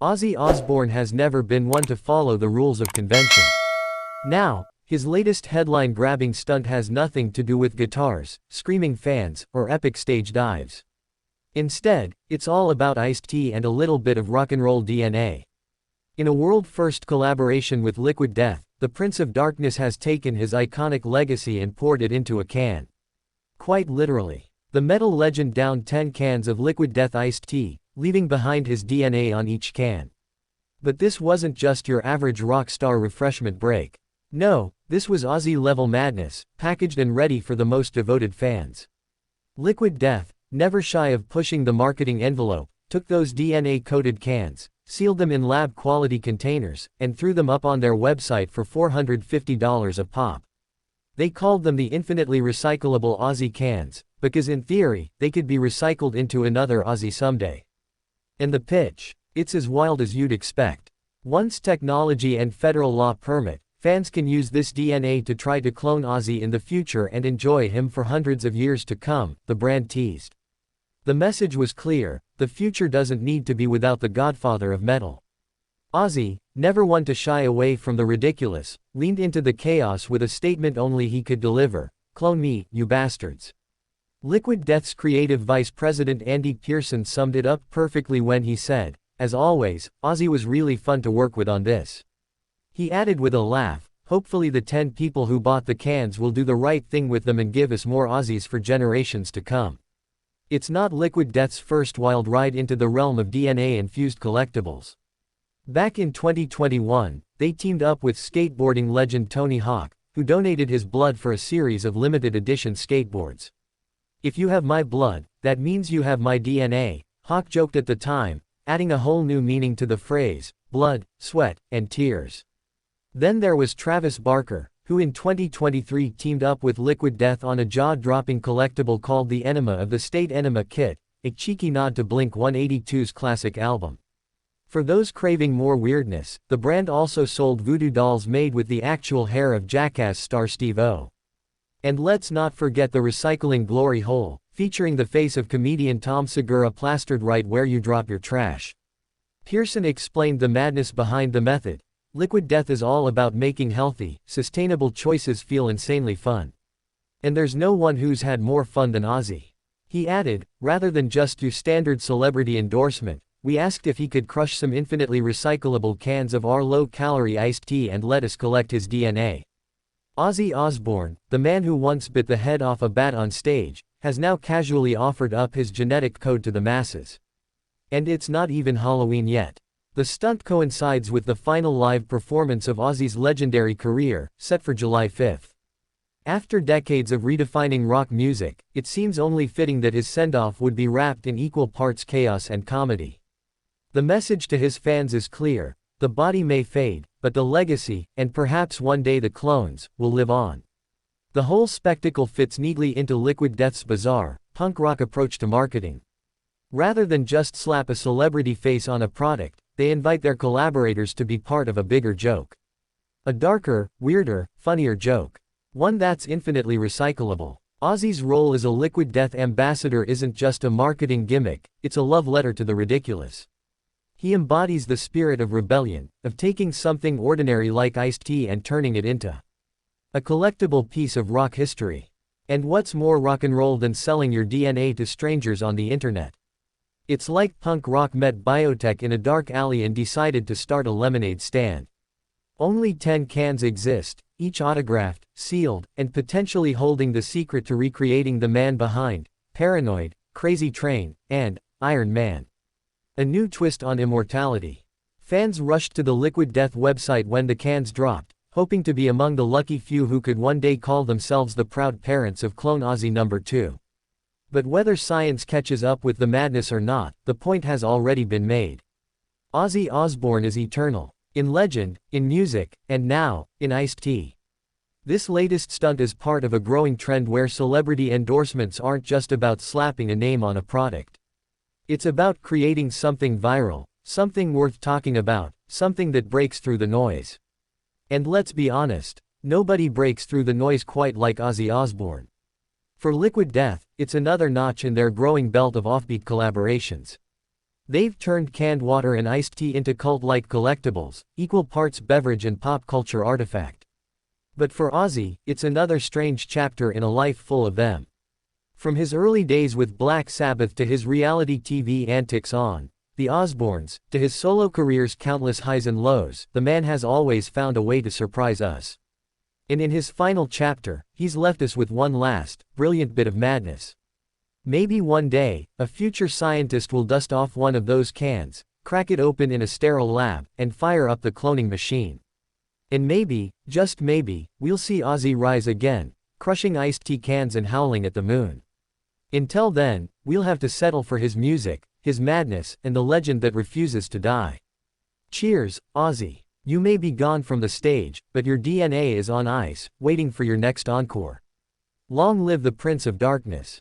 Ozzy Osbourne has never been one to follow the rules of convention. Now, his latest headline-grabbing stunt has nothing to do with guitars, screaming fans, or epic stage dives. Instead, it's all about iced tea and a little bit of rock and roll DNA. In a world-first collaboration with Liquid Death, the Prince of Darkness has taken his iconic legacy and poured it into a can. Quite literally. The metal legend downed 10 cans of Liquid Death iced tea, leaving behind his DNA on each can. But this wasn't just your average rock star refreshment break. No, this was Ozzy-level madness, packaged and ready for the most devoted fans. Liquid Death, never shy of pushing the marketing envelope, took those DNA-coated cans, sealed them in lab-quality containers, and threw them up on their website for $450 a pop. They called them the infinitely recyclable Ozzy cans, because in theory, they could be recycled into another Ozzy someday. And the pitch? It's as wild as you'd expect. Once technology and federal law permit, fans can use this DNA to try to clone Ozzy in the future and enjoy him for hundreds of years to come, the brand teased. The message was clear: the future doesn't need to be without the godfather of metal. Ozzy, never one to shy away from the ridiculous, leaned into the chaos with a statement only he could deliver: "Clone me, you bastards." Liquid Death's creative vice president Andy Pearson summed it up perfectly when he said, "As always, Ozzy was really fun to work with on this." He added with a laugh, "Hopefully the 10 people who bought the cans will do the right thing with them and give us more Ozzies for generations to come." It's not Liquid Death's first wild ride into the realm of DNA-infused collectibles. Back in 2021, they teamed up with skateboarding legend Tony Hawk, who donated his blood for a series of limited edition skateboards. "If you have my blood, that means you have my DNA," Hawk joked at the time, adding a whole new meaning to the phrase: blood, sweat, and tears. Then there was Travis Barker, who in 2023 teamed up with Liquid Death on a jaw-dropping collectible called the Enema of the State Enema Kit, a cheeky nod to Blink-182's classic album. For those craving more weirdness, the brand also sold voodoo dolls made with the actual hair of Jackass star Steve-O. And let's not forget the recycling glory hole, featuring the face of comedian Tom Segura plastered right where you drop your trash. Pearson explained the madness behind the method. Liquid Death is all about making healthy, sustainable choices feel insanely fun. And there's no one who's had more fun than Ozzy. He added, rather than just do standard celebrity endorsement, we asked if he could crush some infinitely recyclable cans of our low-calorie iced tea and let us collect his DNA. Ozzy Osbourne, the man who once bit the head off a bat on stage, has now casually offered up his genetic code to the masses. And it's not even Halloween yet. The stunt coincides with the final live performance of Ozzy's legendary career, set for July 5. After decades of redefining rock music, it seems only fitting that his send-off would be wrapped in equal parts chaos and comedy. The message to his fans is clear: the body may fade, but the legacy, and perhaps one day the clones, will live on. The whole spectacle fits neatly into Liquid Death's bizarre, punk rock approach to marketing. Rather than just slap a celebrity face on a product, they invite their collaborators to be part of a bigger joke. A darker, weirder, funnier joke. One that's infinitely recyclable. Ozzy's role as a Liquid Death ambassador isn't just a marketing gimmick, it's a love letter to the ridiculous. He embodies the spirit of rebellion, of taking something ordinary like iced tea and turning it into a collectible piece of rock history. And what's more rock and roll than selling your DNA to strangers on the internet? It's like punk rock met biotech in a dark alley and decided to start a lemonade stand. Only 10 cans exist, each autographed, sealed, and potentially holding the secret to recreating the man behind Paranoid, Crazy Train, and Iron Man. A new twist on immortality. Fans rushed to the Liquid Death website when the cans dropped, hoping to be among the lucky few who could one day call themselves the proud parents of Clone Ozzy No. 2. But whether science catches up with the madness or not, the point has already been made. Ozzy Osbourne is eternal. In legend, in music, and now, in iced tea. This latest stunt is part of a growing trend where celebrity endorsements aren't just about slapping a name on a product. It's about creating something viral, something worth talking about, something that breaks through the noise. And let's be honest, nobody breaks through the noise quite like Ozzy Osbourne. For Liquid Death, it's another notch in their growing belt of offbeat collaborations. They've turned canned water and iced tea into cult-like collectibles, equal parts beverage and pop culture artifact. But for Ozzy, it's another strange chapter in a life full of them. From his early days with Black Sabbath to his reality TV antics on The Osbournes, to his solo career's countless highs and lows, the man has always found a way to surprise us. And in his final chapter, he's left us with one last, brilliant bit of madness. Maybe one day, a future scientist will dust off one of those cans, crack it open in a sterile lab, and fire up the cloning machine. And maybe, just maybe, we'll see Ozzy rise again, crushing iced tea cans and howling at the moon. Until then, we'll have to settle for his music, his madness, and the legend that refuses to die. Cheers, Ozzy. You may be gone from the stage, but your DNA is on ice, waiting for your next encore. Long live the Prince of Darkness.